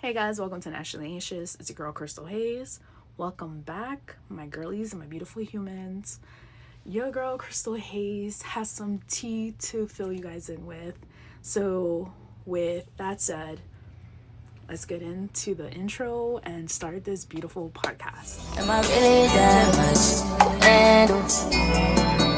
Hey guys, welcome to Naturally Anxious. It's your girl Crystal Hayes. Welcome back, my girlies and my beautiful humans. Your girl Crystal Hayes has some tea to fill you guys in with. So, with that said, let's get into the intro and start this beautiful podcast. Am I really that much to handle?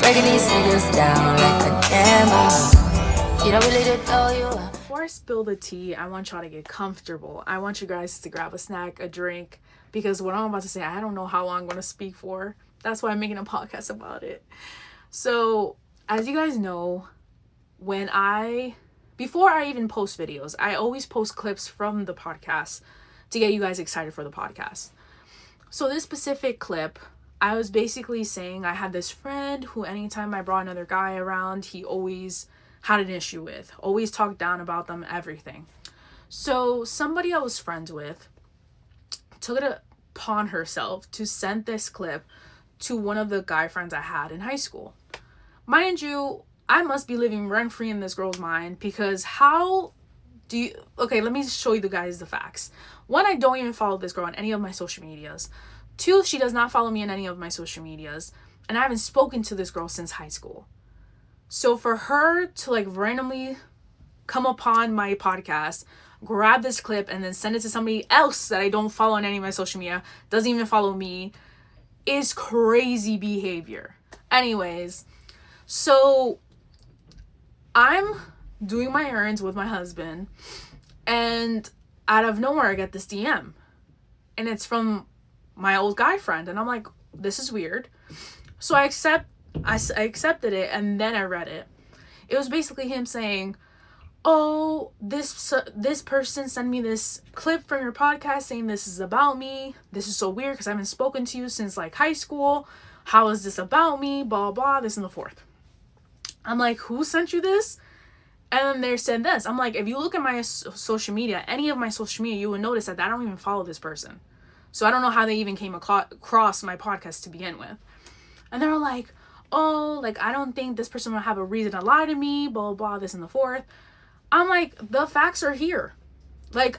Breaking these niggas down like a camel. You don't really know you. Before I spill the tea, I want y'all to get comfortable. I want you guys to grab a snack, a drink, because what I'm about to say, I don't know how long I'm going to speak for. That's why I'm making a podcast about it. So, as you guys know, before I even post videos, I always post clips from the podcast to get you guys excited for the podcast. So this specific clip, I was basically saying I had this friend who anytime I brought another guy around, he always had an issue with, always talked down about them, everything. So somebody I was friends with took it upon herself to send this clip to one of the guy friends I had in high school. Mind you, I must be living rent-free in this girl's mind because let me show you the facts. One, I don't even follow this girl on any of my social medias. Two, she does not follow me on any of my social medias. And I haven't spoken to this girl since high school. So for her to randomly come upon my podcast, grab this clip and then send it to somebody else that I don't follow on any of my social media, doesn't even follow me, is crazy behavior. Anyways, so I'm doing my errands with my husband and out of nowhere I get this DM and it's from my old guy friend and I'm like, this is weird. So I accepted it and then I read it. It was basically him saying, oh, this person sent me this clip from your podcast saying this is about me. This is so weird because I haven't spoken to you since high school. How is this about me? Blah, blah, this and the fourth. I'm like, who sent you this? And then they said this. I'm like, if you look at my social media, any of my social media, you will notice that I don't even follow this person. So I don't know how they even came across my podcast to begin with. And they're like, oh, I don't think this person will have a reason to lie to me, blah, blah, this and the fourth. I'm like, the facts are here.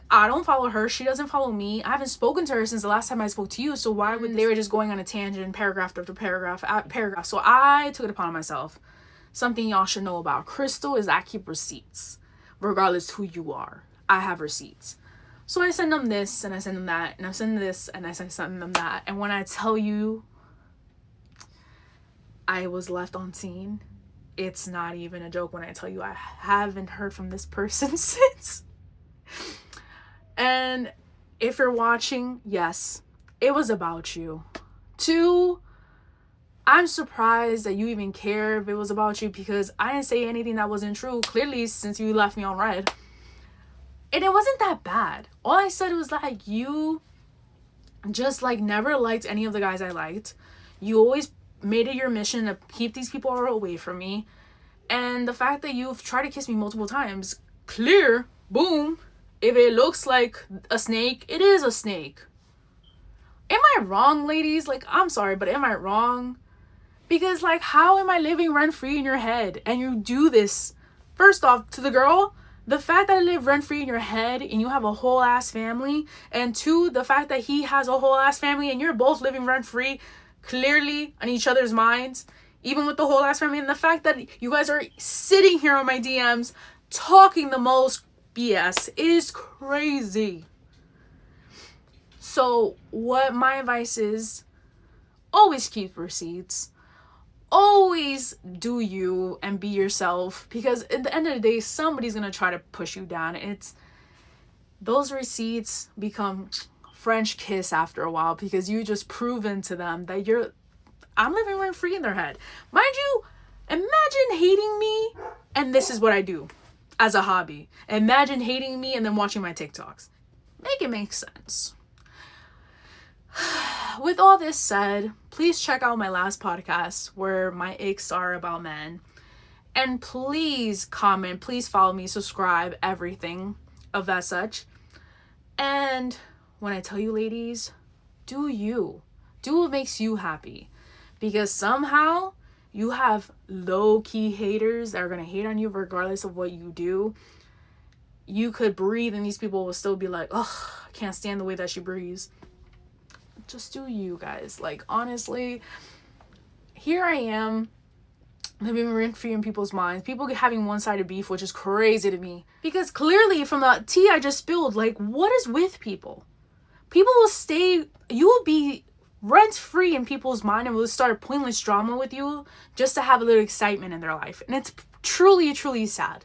I don't follow her. She doesn't follow me. I haven't spoken to her since the last time I spoke to you. So why would they were just going on a tangent, paragraph after paragraph after paragraph. So I took it upon myself. Something y'all should know about Crystal is I keep receipts. Regardless who you are, I have receipts. So I send them this and I send them that and I send this and I send them that. And when I tell you I was left on scene, it's not even a joke when I tell you I haven't heard from this person since. And if you're watching, yes, it was about you. Two, I'm surprised that you even care if it was about you because I didn't say anything that wasn't true, clearly, since you left me on red. And it wasn't that bad. All I said was you just never liked any of the guys I liked. You always made it your mission to keep these people away from me. And the fact that you've tried to kiss me multiple times, clear, boom. If it looks like a snake, it is a snake. Am I wrong, ladies? I'm sorry, but am I wrong? Because how am I living rent-free in your head? And you do this. First off, to the girl, the fact that I live rent-free in your head and you have a whole ass family. And two, the fact that he has a whole ass family and you're both living rent-free clearly on each other's minds, even with the whole ass family. And the fact that you guys are sitting here on my DMs talking the most BS is crazy. So what my advice is, always keep receipts. Always do you and be yourself, because at the end of the day, somebody's going to try to push you down. Those receipts become French kiss after a while because you just proven to them that I'm living rent free in their head. Mind you, imagine hating me and this is what I do as a hobby. Imagine hating me and then watching my TikToks. Make it make sense. With all this said, please check out my last podcast where my icks are about men. And please comment, please follow me, subscribe, everything of that such. And when I tell you, ladies, do you. Do what makes you happy. Because somehow you have low-key haters that are going to hate on you regardless of what you do. you could breathe and these people will still be like, oh, I can't stand the way that she breathes. Just do you guys. Like, honestly, here I am living rent free in people's minds. People having one-sided beef, which is crazy to me. Because clearly from the tea I just spilled, like, what is with people? People will stay, you will be rent free in people's mind and will start pointless drama with you just to have a little excitement in their life. And it's truly, truly sad.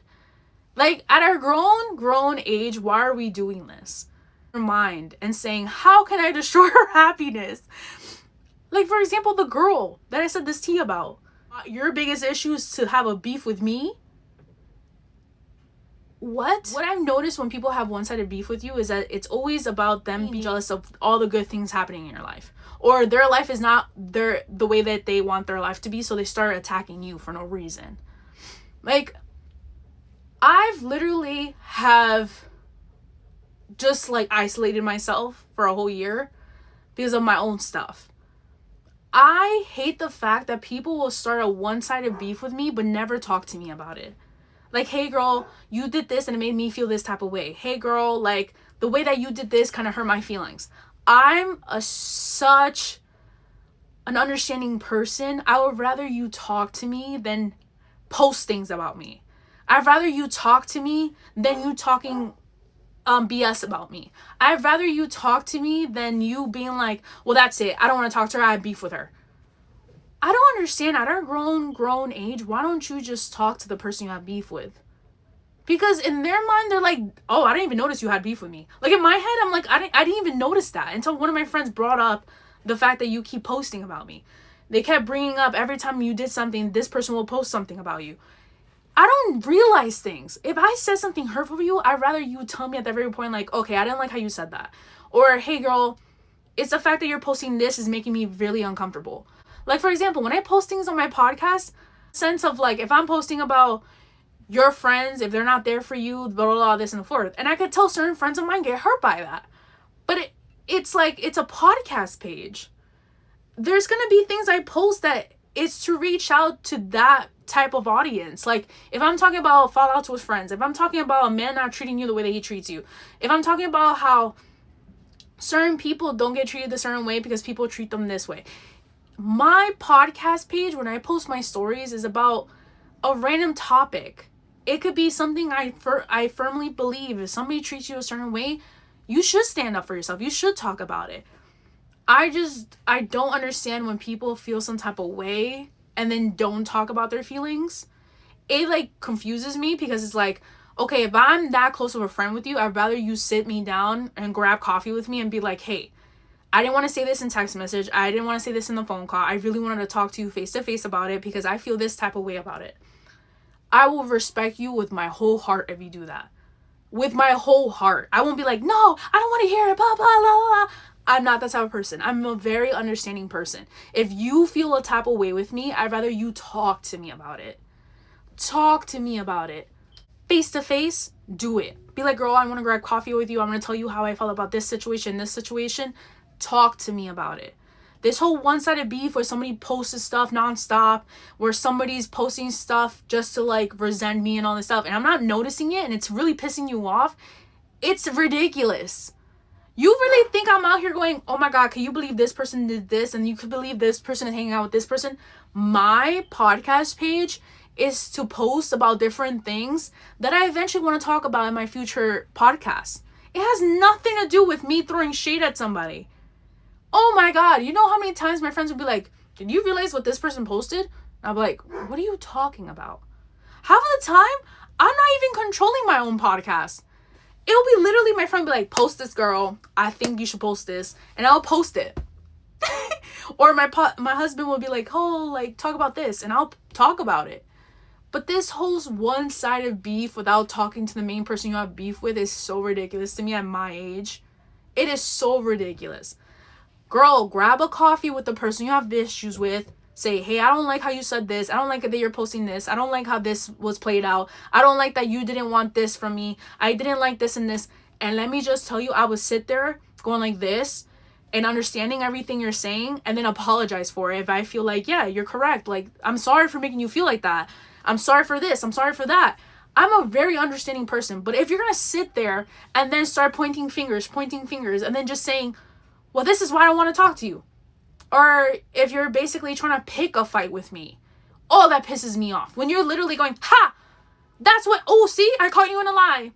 Like, at our grown age, why are we doing this? Our mind and saying, how can I destroy her happiness? Like, for example, the girl that I said this tea about. Your biggest issue is to have a beef with me? What I've noticed when people have one-sided beef with you is that it's always about them being jealous of all the good things happening in your life. Or their life is not the way that they want their life to be, so they start attacking you for no reason. Like, I've literally have just like isolated myself for a whole year because of my own stuff. I hate the fact that people will start a one-sided beef with me but never talk to me about it. Like, hey girl, you did this and it made me feel this type of way. Hey girl, like, the way that you did this kind of hurt my feelings. I'm such an understanding person. I would rather you talk to me than post things about me. I'd rather you talk to me than you talking BS about me. I'd rather you talk to me than you being like, well, that's it. I don't want to talk to her. I have beef with her. I don't understand. At our grown age, why don't you just talk to the person you have beef with? Because in their mind, they're like, oh, I didn't even notice you had beef with me. Like, in my head, I'm like, I didn't even notice that until one of my friends brought up the fact that you keep posting about me. They kept bringing up every time you did something, this person will post something about you. I don't realize things. If I said something hurtful to you, I'd rather you tell me at the very point, like, okay, I didn't like how you said that. Or, hey, girl, it's the fact that you're posting this is making me really uncomfortable. Like, for example, when I post things on my podcast, sense of, like, if I'm posting about your friends, if they're not there for you, blah, blah, blah, this and the fourth. And I could tell certain friends of mine get hurt by that. But it's like, it's a podcast page. There's going to be things I post that it's to reach out to that type of audience. Like, if I'm talking about fallouts with friends, if I'm talking about a man not treating you the way that he treats you, if I'm talking about how certain people don't get treated a certain way because people treat them this way. My podcast page, when I post my stories, is about a random topic. It could be something I firmly believe. If somebody treats you a certain way, you should stand up for yourself. You should talk about it. I don't understand when people feel some type of way and then don't talk about their feelings. It, like, confuses me because it's like, okay, if I'm that close of a friend with you, I'd rather you sit me down and grab coffee with me and be like, hey, I didn't want to say this in text message. I didn't want to say this in the phone call. I really wanted to talk to you face to face about it because I feel this type of way about it. I will respect you with my whole heart if you do that. With my whole heart. I won't be like, no, I don't want to hear it, blah, blah, blah, blah. I'm not that type of person. I'm a very understanding person. If you feel a type of way with me, I'd rather you talk to me about it. Talk to me about it. Face to face, do it. Be like, girl, I want to grab coffee with you. I'm going to tell you how I felt about this situation. Talk to me about it. This whole one-sided beef where somebody posts stuff nonstop, where somebody's posting stuff just to, like, resent me and all this stuff, and I'm not noticing it and it's really pissing you off, it's ridiculous. You really think I'm out here going, oh my God, can you believe this person did this? And you could believe this person is hanging out with this person? My podcast page is to post about different things that I eventually want to talk about in my future podcasts. It has nothing to do with me throwing shade at somebody. Oh my God, you know how many times my friends would be like, did you realize what this person posted? I'll be like, what are you talking about? Half of the time, I'm not even controlling my own podcast. It'll be literally my friend be like, post this, girl. I think you should post this. And I'll post it. Or my husband will be like, oh, like, talk about this. And I'll talk about it. But this whole one-sided beef without talking to the main person you have beef with is so ridiculous to me at my age. It is so ridiculous. Girl, grab a coffee with the person you have issues with. Say, hey, I don't like how you said this. I don't like that you're posting this. I don't like how this was played out. I don't like that you didn't want this from me. I didn't like this and this. And let me just tell you, I would sit there going like this and understanding everything you're saying and then apologize for it if I feel like, yeah, you're correct. Like, I'm sorry for making you feel like that. I'm sorry for this. I'm sorry for that. I'm a very understanding person, but if you're gonna sit there and then start pointing fingers, and then just saying, well, this is why I don't want to talk to you, or if you're basically trying to pick a fight with me, oh, that pisses me off. When you're literally going, ha, that's what, oh, see, I caught you in a lie.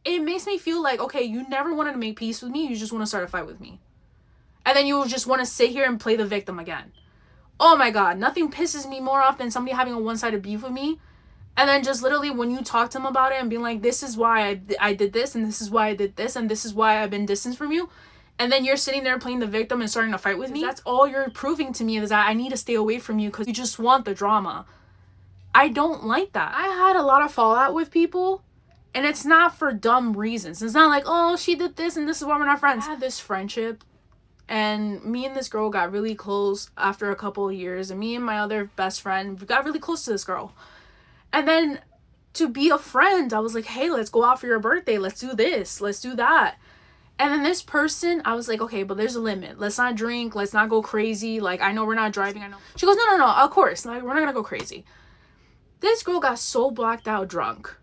It makes me feel like, okay, you never wanted to make peace with me, you just want to start a fight with me. And then you just want to sit here and play the victim again. Oh my God, nothing pisses me more off than somebody having a one-sided beef with me. And then just literally when you talk to them about it and being like, this is why I did this, and this is why I did this, and this is why I've been distanced from you. And then you're sitting there playing the victim and starting to fight with me. That's all you're proving to me, is that I need to stay away from you because you just want the drama. I don't like that. I had a lot of fallout with people, and it's not for dumb reasons. It's not like, oh, she did this and this is why we're not friends. I had this friendship, and me and this girl got really close after a couple of years, and me and my other best friend got really close to this girl. And then to be a friend, I was like, hey, let's go out for your birthday. Let's do this. Let's do that. And then this person, I was like, okay, but there's a limit. Let's not drink. Let's not go crazy. Like, I know we're not driving. I know. She goes, no, of course. Like, we're not going to go crazy. This girl got so blacked out drunk.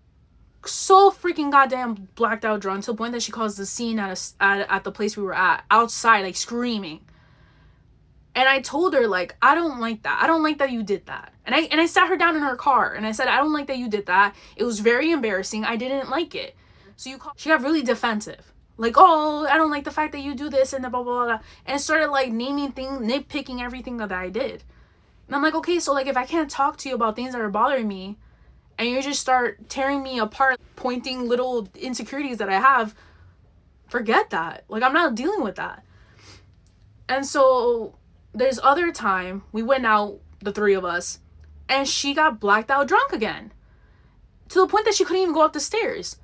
So freaking goddamn blacked out drunk to the point that she caused the scene at the place we were at. Outside, like, screaming. And I told her, like, I don't like that. I don't like that you did that. And I sat her down in her car. And I said, I don't like that you did that. It was very embarrassing. I didn't like it. So she got really defensive. Like, oh, I don't like the fact that you do this and the blah, blah, blah. And started, like, naming things, nitpicking everything that I did. And I'm like, okay, so, like, if I can't talk to you about things that are bothering me, and you just start tearing me apart, pointing little insecurities that I have, forget that. Like, I'm not dealing with that. And so there's other time we went out, the three of us, and she got blacked out drunk again, to the point that she couldn't even go up the stairs.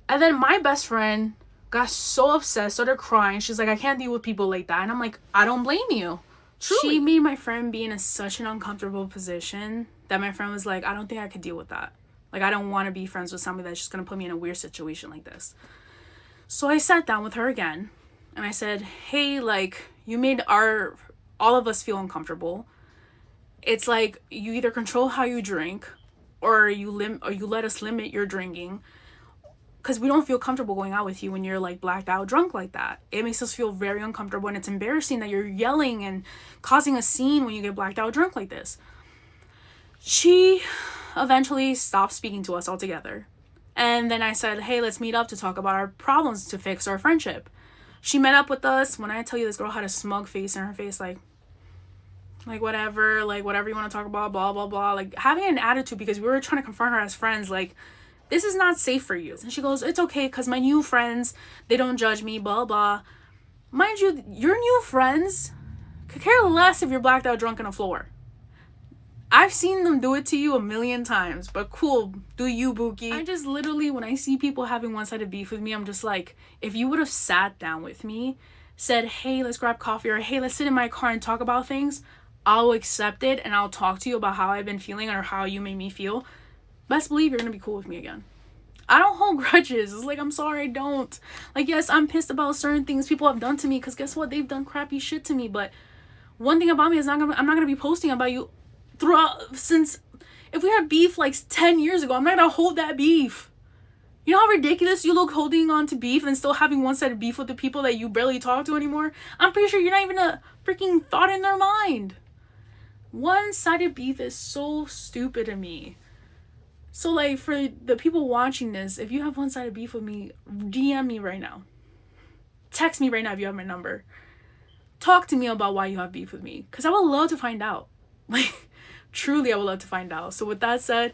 And then my best friend got so upset, started crying. She's like, I can't deal with people like that. And I'm like, I don't blame you. Truly. She made my friend be in such an uncomfortable position that my friend was like, I don't think I could deal with that. Like, I don't want to be friends with somebody that's just going to put me in a weird situation like this. So I sat down with her again, and I said, hey, like, you made all of us feel uncomfortable. It's like, you either control how you drink, or you let us limit your drinking, because we don't feel comfortable going out with you when you're, like, blacked out drunk like that. It makes us feel very uncomfortable, and it's embarrassing that you're yelling and causing a scene when you get blacked out drunk like this. She eventually stopped speaking to us altogether. And then I said, hey, let's meet up to talk about our problems to fix our friendship. She met up with us. When I tell you, this girl had a smug face in her face, like whatever you want to talk about, blah, blah, blah. Like, having an attitude because we were trying to confront her as friends, like, this is not safe for you. And she goes, it's okay, because my new friends, they don't judge me, blah, blah. Mind you, your new friends could care less if you're blacked out drunk on the floor. I've seen them do it to you 1,000,000 times, but cool, do you, Bookie. I just literally, when I see people having one-sided beef with me, I'm just like, if you would have sat down with me, said, hey, let's grab coffee, or hey, let's sit in my car and talk about things, I'll accept it, and I'll talk to you about how I've been feeling or how you made me feel. Best believe you're gonna be cool with me again. I don't hold grudges. It's like, I'm sorry, I don't. Like, yes, I'm pissed about certain things people have done to me, because guess what? They've done crappy shit to me, but one thing about me is I'm not gonna be posting about you throughout, since if we had beef like 10 years ago, I'm not gonna hold that beef. You know how ridiculous you look holding on to beef and still having one-sided beef with the people that you barely talk to anymore? I'm pretty sure you're not even a freaking thought in their mind. One-sided beef is so stupid to me. So, like, for the people watching this, if you have one-sided beef with me, DM me right now. Text me right now if you have my number. Talk to me about why you have beef with me, because I would love to find out. Like, truly, I would love to find out. So with that said,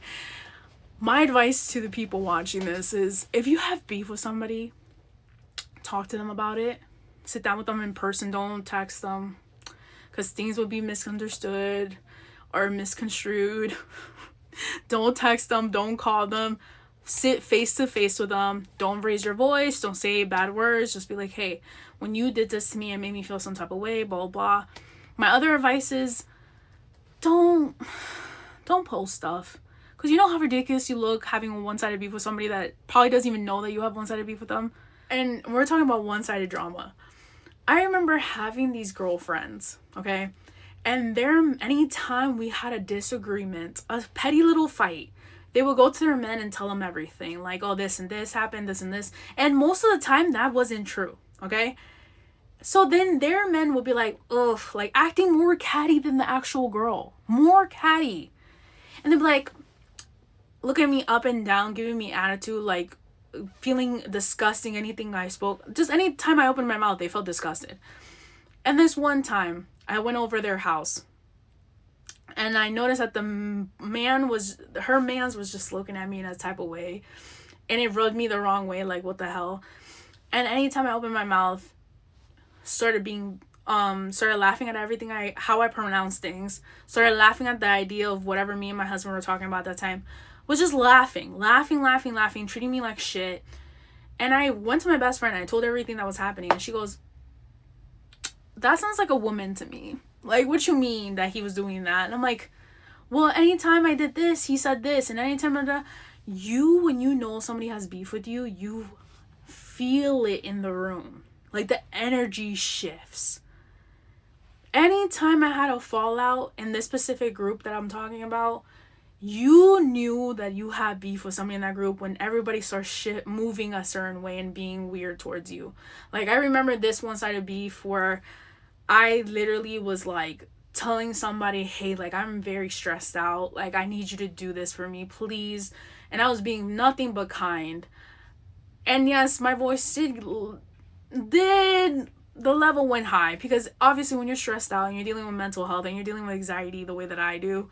my advice to the people watching this is, if you have beef with somebody, talk to them about it. Sit down with them in person. Don't text them, because things will be misunderstood or misconstrued. Don't text them. Don't call them. Sit face to face with them. Don't raise your voice. Don't say bad words. Just be like, hey, when you did this to me, it made me feel some type of way, blah, blah. My other advice is, don't post stuff, because you know how ridiculous you look having a one-sided beef with somebody that probably doesn't even know that you have one-sided beef with them. And we're talking about one-sided drama. I remember having these girlfriends, okay, and anytime we had a disagreement, a petty little fight, They would go to their men and tell them everything. Like, oh, this and this happened, this and this. And most of the time, that wasn't true. Okay? So then their men would be like, ugh, like acting more catty than the actual girl. More catty. And they'd be like, looking at me up and down, giving me attitude, like feeling disgusting, anything I spoke. Just any time I opened my mouth, they felt disgusted. And this one time, I went over their house. And I noticed that her mans was just looking at me in a type of way. And it rubbed me the wrong way, like, what the hell? And anytime I opened my mouth, started laughing at everything how I pronounce things, started laughing at the idea of whatever me and my husband were talking about at that time, was just laughing, treating me like shit. And I went to my best friend and I told her everything that was happening, and she goes, that sounds like a woman to me. Like, what you mean that he was doing that? And I'm like, well, anytime I did this, he said this, and anytime when you know somebody has beef with you, you feel it in the room. Like, the energy shifts. Anytime I had a fallout in this specific group that I'm talking about, you knew that you had beef with somebody in that group when everybody starts moving a certain way and being weird towards you. Like, I remember this one-sided beef where I literally was like telling somebody, hey, like, I'm very stressed out. Like, I need you to do this for me, please. And I was being nothing but kind. And yes, my voice did the level went high, because obviously when you're stressed out and you're dealing with mental health and you're dealing with anxiety the way that I do,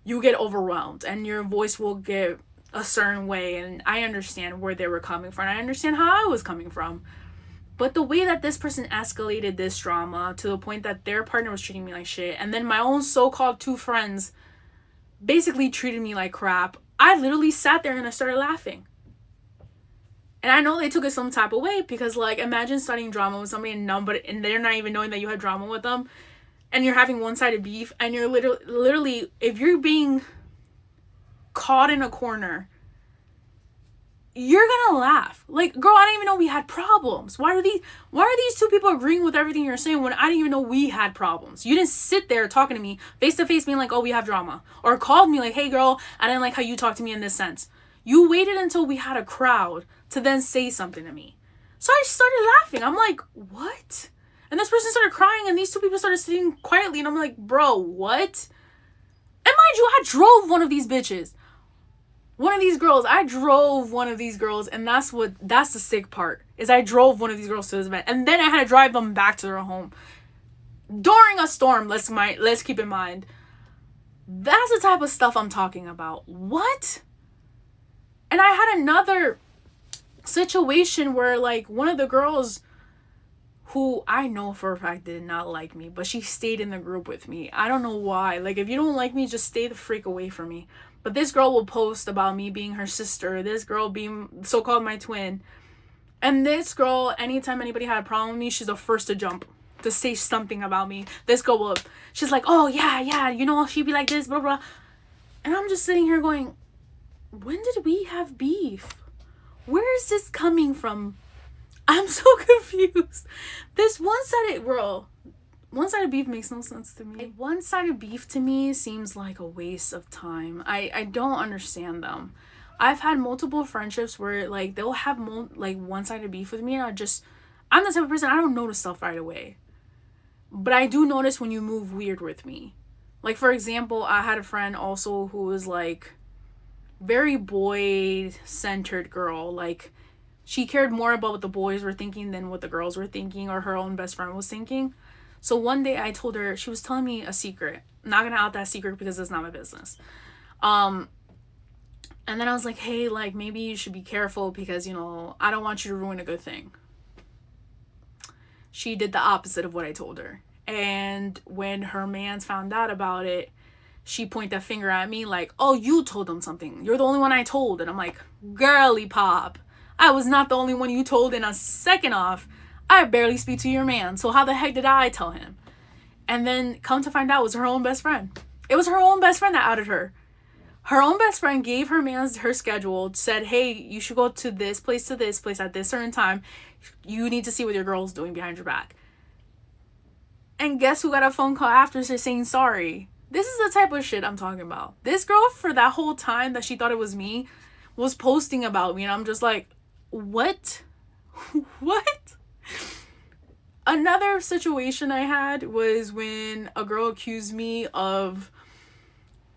you get overwhelmed and your voice will get a certain way. And I understand where they were coming from. I understand how I was coming from. But the way that this person escalated this drama to the point that their partner was treating me like shit, and then my own so-called two friends basically treated me like crap, I literally sat there and I started laughing. And I know they took it some type of way, because, like, imagine starting drama with somebody and they're not even knowing that you had drama with them, and you're having one-sided beef, and you're literally, if you're being caught in a corner, you're gonna laugh. Like, girl, I didn't even know we had problems. Why are these two people agreeing with everything you're saying when I didn't even know we had problems? You didn't sit there talking to me face to face being like, oh, we have drama. Or called me like, hey, girl, I didn't like how you talked to me in this sense. You waited until we had a crowd to then say something to me. So I started laughing. I'm like, what? And this person started crying, and these two people started sitting quietly, and I'm like, bro, what? And mind you, I drove one of these bitches. I drove one of these girls, and that's the sick part, is I drove one of these girls to this event, and then I had to drive them back to their home during a storm. Let's keep in mind, that's the type of stuff I'm talking about. What? And I had another situation where, like, one of the girls who I know for a fact did not like me, but she stayed in the group with me. I don't know why. Like, if you don't like me, just stay the freak away from me. But this girl will post about me being her sister, this girl being so-called my twin. And this girl, anytime anybody had a problem with me, she's the first to jump to say something about me. This girl she's like, oh, yeah, you know, she'd be like this, blah, blah. And I'm just sitting here going, when did we have beef? Where is this coming from? I'm so confused. This one-sided beef makes no sense to me. One-sided beef to me seems like a waste of time. I don't understand them. I've had multiple friendships where, like, they'll have one-sided beef with me, and I'm the type of person, I don't notice stuff right away. But I do notice when you move weird with me. Like, for example, I had a friend also who was, like, very boy-centered girl. Like, she cared more about what the boys were thinking than what the girls were thinking or her own best friend was thinking. So one day I told her, she was telling me a secret. I'm not gonna out that secret because it's not my business. And then I was like, hey, like, maybe you should be careful because, you know, I don't want you to ruin a good thing. She did the opposite of what I told her. And when her mans found out about it, she pointed that finger at me like, oh, you told them something. You're the only one I told. And I'm like, girly pop. I was not the only one you told. And a second off, I barely speak to your man. So how the heck did I tell him? And then come to find out, it was her own best friend. It was her own best friend that outed her. Her own best friend gave her man her schedule, said, hey, you should go to this place at this certain time. You need to see what your girl's doing behind your back. And guess who got a phone call after saying sorry? This is the type of shit I'm talking about. This girl, for that whole time that she thought it was me, was posting about me, and I'm just like, what? What? Another situation I had was when a girl accused me of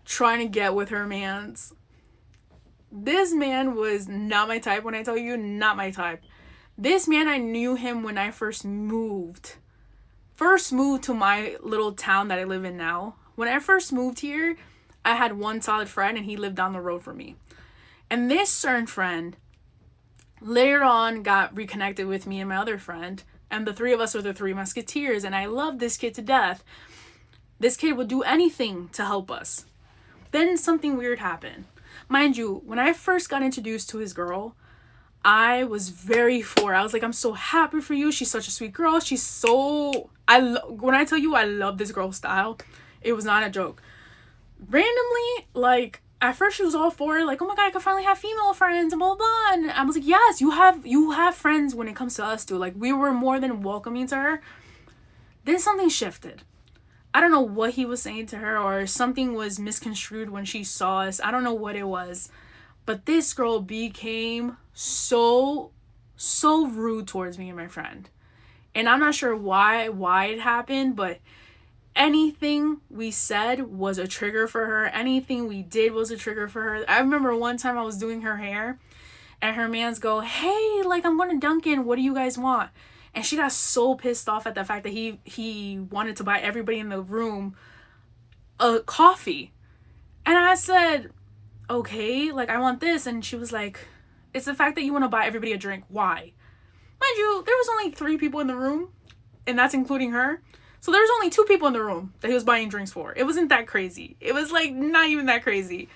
trying to get with her mans. This man was not my type. When I tell you, not my type. This man, I knew him when I first moved to my little town that I live in now. When I first moved here, I had one solid friend, and he lived down the road from me. And this certain friend later on got reconnected with me and my other friend, and the three of us were the Three Musketeers, and I loved this kid to death. This kid would do anything to help us. Then something weird happened. Mind you, when I first got introduced to his girl, I was very for. I was like, I'm so happy for you. She's such a sweet girl. She's so... when I tell you I love this girl's style, it was not a joke. Randomly, like, at first she was all for it, like, oh my god, I can finally have female friends and blah, blah, blah. And I was like, yes, you have friends when it comes to us too. Like, we were more than welcoming to her. Then something shifted. I don't know what he was saying to her, or something was misconstrued when she saw us. I don't know what it was. But this girl became so rude towards me and my friend. And I'm not sure why it happened, but anything we said was a trigger for her. Anything we did was a trigger for her. I remember one time I was doing her hair, and her mans go, hey, like, I'm going to Dunkin'. What do you guys want? And she got so pissed off at the fact that he wanted to buy everybody in the room a coffee. And I said, okay, like, I want this. And she was like, it's the fact that you want to buy everybody a drink. Why? Mind you, there was only 3 people in the room, and that's including her. So there was only 2 people in the room that he was buying drinks for. It wasn't that crazy. It was, like, not even that crazy.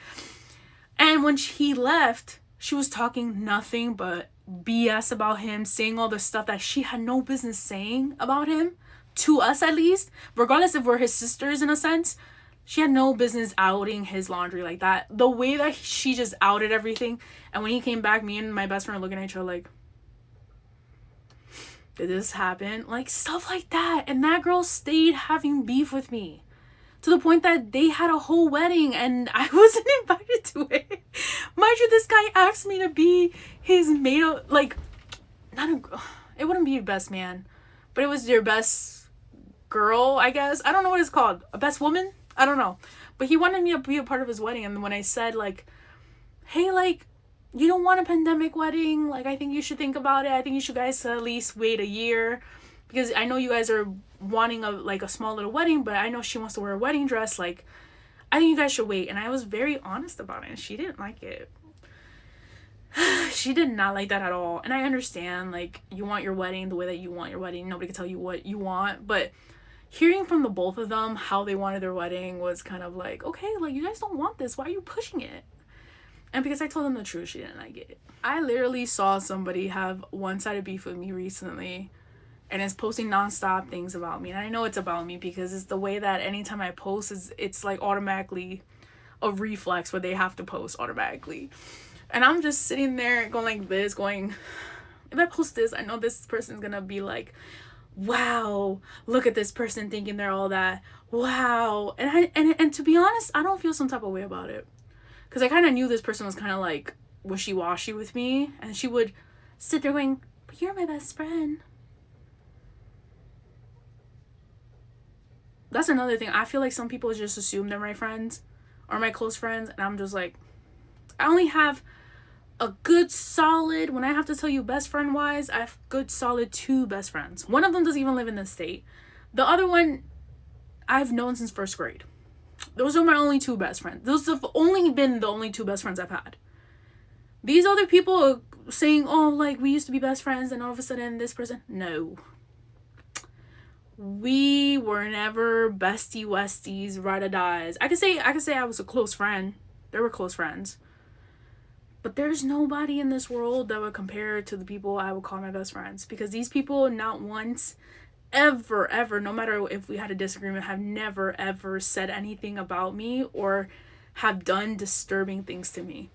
And when he left, she was talking nothing but BS about him, saying all the stuff that she had no business saying about him, to us at least, regardless if we're his sisters in a sense. She had no business outing his laundry like that. The way that she just outed everything, and when he came back, me and my best friend were looking at each other like, did this happen? Like, stuff like that. And that girl stayed having beef with me, to the point that they had a whole wedding and I wasn't invited to it. Mind you, this guy asked me to be his maid, like, it wouldn't be your best man, but it was your best girl, I guess. I don't know what it's called. A best woman? I don't know. But he wanted me to be a part of his wedding. And when I said, like, hey, like, you don't want a pandemic wedding, like, I think you should think about it. I think you should guys at least wait a year, because I know you guys are wanting a small little wedding, but I know she wants to wear a wedding dress. Like, I think you guys should wait. And I was very honest about it, and she didn't like it. She did not like that at all. And I understand, like, you want your wedding the way that you want your wedding. Nobody can tell you what you want. But hearing from the both of them how they wanted their wedding was kind of like, okay, like, you guys don't want this. Why are you pushing it? And because I told them the truth, she didn't like it. I literally saw somebody have one-sided beef with me recently, and is posting nonstop things about me. And I know it's about me because it's the way that anytime I post, it's like automatically a reflex where they have to post automatically. And I'm just sitting there going like this, going, if I post this, I know this person's gonna be like, wow, look at this person thinking they're all that. Wow. And to be honest, I don't feel some type of way about it. Because I kind of knew this person was kind of like wishy-washy with me. And she would sit there going, but you're my best friend. That's another thing. I feel like some people just assume they're my friends or my close friends. And I'm just like, I only have a good solid, when I have to tell you best friend wise, I have good solid 2 best friends. One of them doesn't even live in the state. The other one I've known since 1st grade. Those are my only 2 best friends. Those have only been the only 2 best friends I've had. These other people are saying, oh, like, we used to be best friends, and all of a sudden this person. No. We were never bestie westies, ride or dies. I could say I was a close friend. They were close friends. But there's nobody in this world that would compare to the people I would call my best friends. Because these people, not once, ever, no matter if we had a disagreement, have never, ever said anything about me or have done disturbing things to me.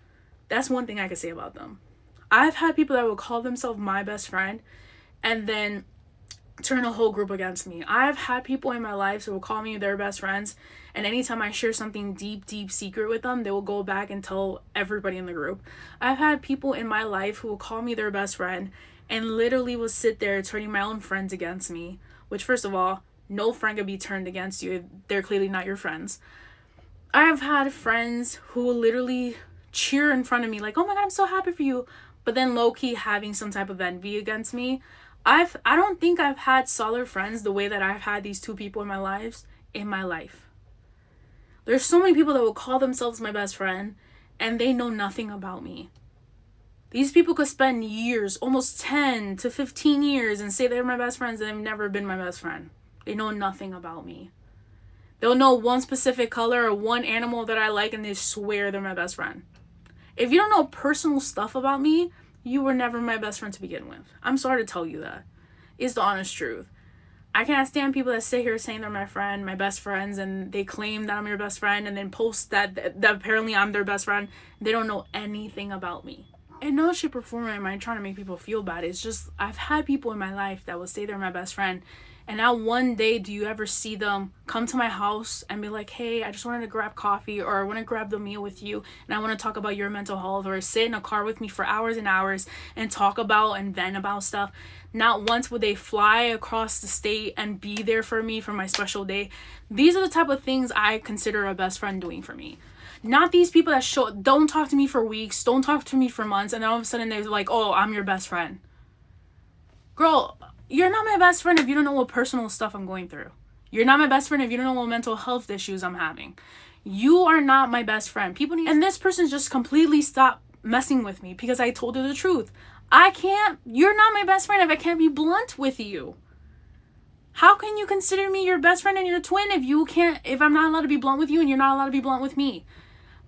That's one thing I could say about them. I've had people that would call themselves my best friend, and then turn a whole group against me. I've had people in my life who will call me their best friends, and anytime I share something deep secret with them, they will go back and tell everybody in the group. I've had people in my life who will call me their best friend and literally will sit there turning my own friends against me, which, first of all, no friend can be turned against you. They're clearly not your friends. I've had friends who will literally cheer in front of me like, oh my god, I'm so happy for you, but then low-key having some type of envy against me. I don't think I've had solid friends the way that I've had these two people in my life. There's so many people that will call themselves my best friend and they know nothing about me. These people could spend years, almost 10 to 15 years, and say they're my best friends and they've never been my best friend. They know nothing about me. They'll know one specific color or one animal that I like and they swear they're my best friend. If you don't know personal stuff about me, you were never my best friend to begin with. I'm sorry to tell you that. It's the honest truth. I can't stand people that sit here saying they're my friend, my best friends, and they claim that I'm your best friend and then post that apparently I'm their best friend. They don't know anything about me. In no shape or form am I trying to make people feel bad. It's just I've had people in my life that will say they're my best friend, and not one day do you ever see them come to my house and be like, hey, I just wanted to grab coffee, or I want to grab the meal with you and I want to talk about your mental health, or sit in a car with me for hours and hours and talk about and vent about stuff. Not once would they fly across the state and be there for me for my special day. These are the type of things I consider a best friend doing for me. Not these people that don't talk to me for weeks, don't talk to me for months, and then all of a sudden they're like, oh, I'm your best friend. Girl, you're not my best friend if you don't know what personal stuff I'm going through. You're not my best friend if you don't know what mental health issues I'm having. You are not my best friend. And this person just completely stopped messing with me because I told her the truth. You're not my best friend if I can't be blunt with you. How can you consider me your best friend and your twin if I'm not allowed to be blunt with you and you're not allowed to be blunt with me?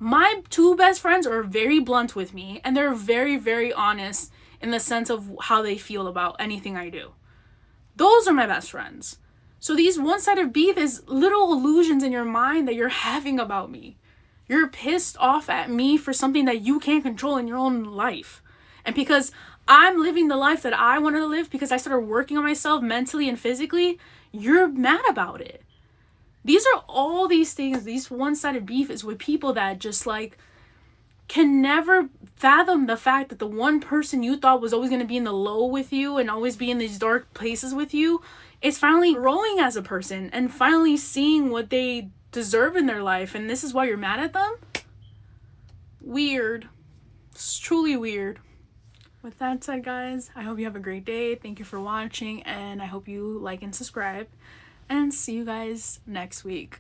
My two best friends are very blunt with me and they're very, very honest in the sense of how they feel about anything I do. Those are my best friends. So these one-sided beef is little illusions in your mind that you're having about me. You're pissed off at me for something that you can't control in your own life. And because I'm living the life that I wanted to live because I started working on myself mentally and physically, you're mad about it. These are all these things, these one-sided beef is with people that just like can never fathom the fact that the one person you thought was always going to be in the low with you and always be in these dark places with you is finally growing as a person and finally seeing what they deserve in their life, and this is why you're mad at them? Weird. It's truly weird. With that said, guys, I hope you have a great day. Thank you for watching, and I hope you like and subscribe, and see you guys next week.